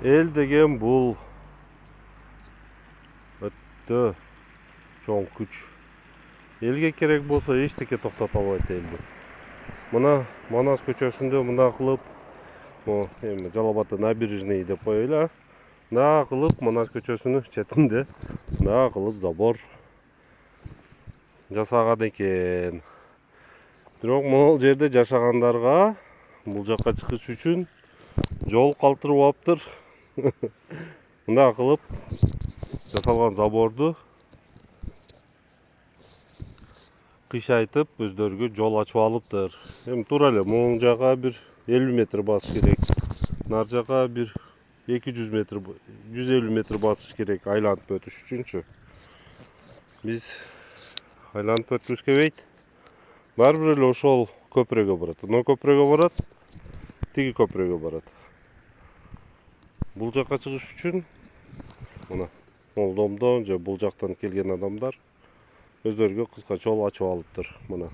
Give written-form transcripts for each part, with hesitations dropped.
Эл деген бул өтө чоң күч. Элге керек болсо эчтеке токтото албайт элди. Мына Манас көчөсүндө мына кылып, эми Жалал Абадты набережный деп коелу. Мына кылып Манас көчөсүнүн четинде мына кылып забор жасаган экен. Бирок могул жерде жашагандарга бул жакка чыгыш үчүн жол калтырып алыптыр. Мына кылып жасалган заборду кыйшайтып өздөрүгө жол ачып алыптыр. Эми туура эле могул жака бир 50 метр басыш керек. Нар жака бир 200 метр, 150 метр басыш керек айланып өтүш үчүнчү. Биз айланып өткүбүз келбейт. Баары бир эле ошол көпүрөгө барат. Мына көпүрөгө барат, тиги көпүрөгө барат. Бул жакка чыгыш үчүн мына могул домдон же бул жактан келген адамдар өздөрүгө кыска жол ачып алыптыр. Мына.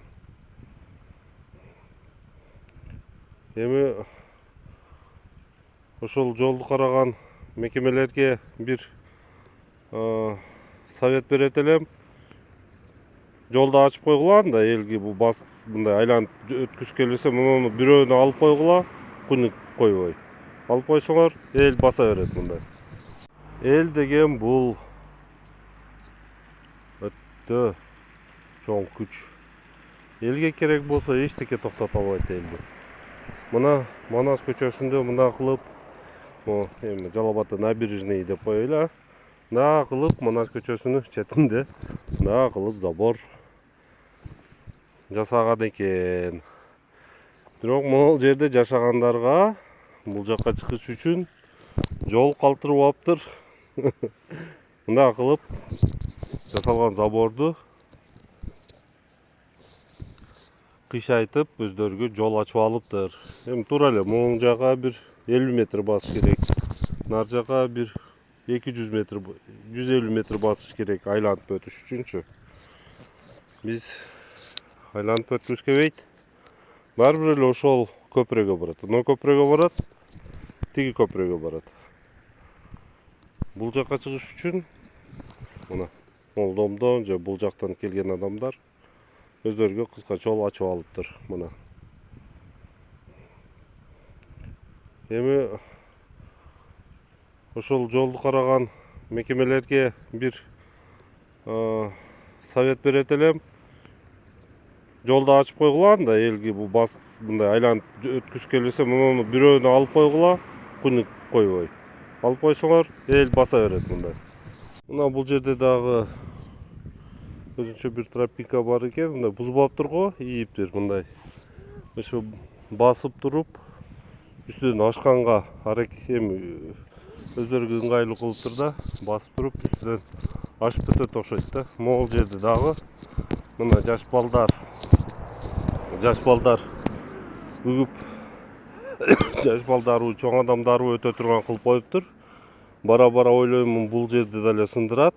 Эми ошол жолду караган мекемелерге бир совет берет элем. Жолду ачып койгула, анда элге бул мындай айланып өткүзүп келсе, муну бирөөнү алып койгула, күнү койбой. Алып койсоңор, эл баса берет мындай. Эл деген бул өтө чоң күч. Элге керек болсо эчтеке токтото албайт элди. Мына Манас көчөсүндө мына кылып, эми Жалал Абадты набережный деп коелу. Мына кылып Манас көчөсүнүн четинде мына кылып забор жасаган экен. Бирок могул жерде жашагандарга бул жакка чыгыш үчүн жол калтырып алыптыр. Мына кылып жасалган заборду кыйшайтып өздөрүгө жол ачып алыптыр. Эми туура эле могул жака бир 50 метр басыш керек. Нар жака бир 200 метр, 150 метр басыш керек айланып өтүш үчүнчү. Биз айланып өткүбүз келбейт. Баары бир эле ошол көпүрөгө барат. Мына көпүрөгө барат, тиги көпүрөгө барат. Бул жакка чыгыш үчүн мына могул домдон же бул жактан келген адамдар өздөрүгө кыска жол ачып алыптыр. Мына. Эми ошол жолду караган мекемелерге бир совет берет элем. Жолду ачып койгула, анда элге бул мындай айланып өткүзүп келсе, муну бирөөнү алып койгула, күнү койбой. Алып койсоңор, эл баса берет мындай. Мына бул жерде дагы өзүнчө бир тропинка бар экен. Мындай бузуп алыптыр го, ийиптир мындай. Ошо басып туруп, үстүнөн ашканга эми өздөрүгө ыңгайлуу кылыптыр да, басып туруп үстүнөн ашып өтөт окшойт да. Могул жерде дагы мына жаш балдар үгүп жаш балдарыбы, чоң адамдарыбы өтө турган кылып коюптур. Бара-бара ойлоймун, бул жерде деле сындырат.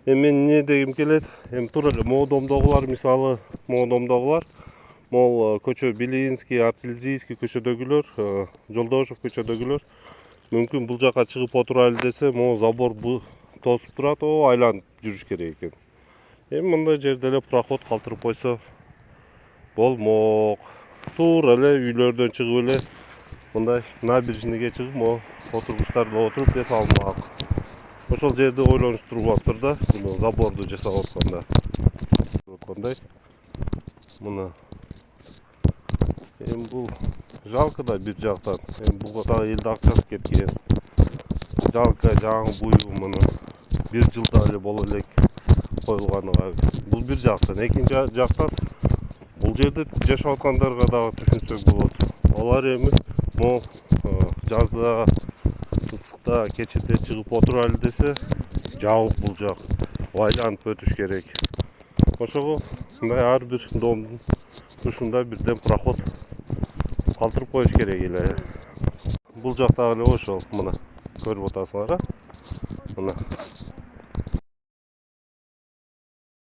Эми мен эмне дегим келет? Эми туура эле могул домдогулар, мисалы, могул көчө Белинский, Артиллерийский көчөдөгүлөр, Жолдошев көчөдөгүлөр мүмкүн бул жака чыгып отурайлы десе, могул забор тосуп турат, айланып жүрүш керек экен. Эми мындай жерде эле проход калтырып койсо болмок. Туура эле үйлөрдөн чыгып эле мындай набережныйге чыгып, отургучтарда отуруп эс алмак. Ошол жерди ойлонуштуруп да, мына заборду жасап аткандай. Мына. Эми бул жалко да бир жактан. Эми буга дагы элде акчасы кеткен. Жалко жаңы буйгу муну 1 жылда эле боло элек коюлганыга. Бул бир жактан. Экинчи жактан бул жерде жашап аткандарга дагы түшүнсөк болот. Алар эми жазда, ысыкта, кечинде чыгып отурайлы десе, жабык бул жак. Айланып өтүш керек. Ошого мындай ар бир домдун ушундай бирден проход калтырып коюш керек эле. Бул жактагы эле ошол, мына көрүп атасыңар, мына.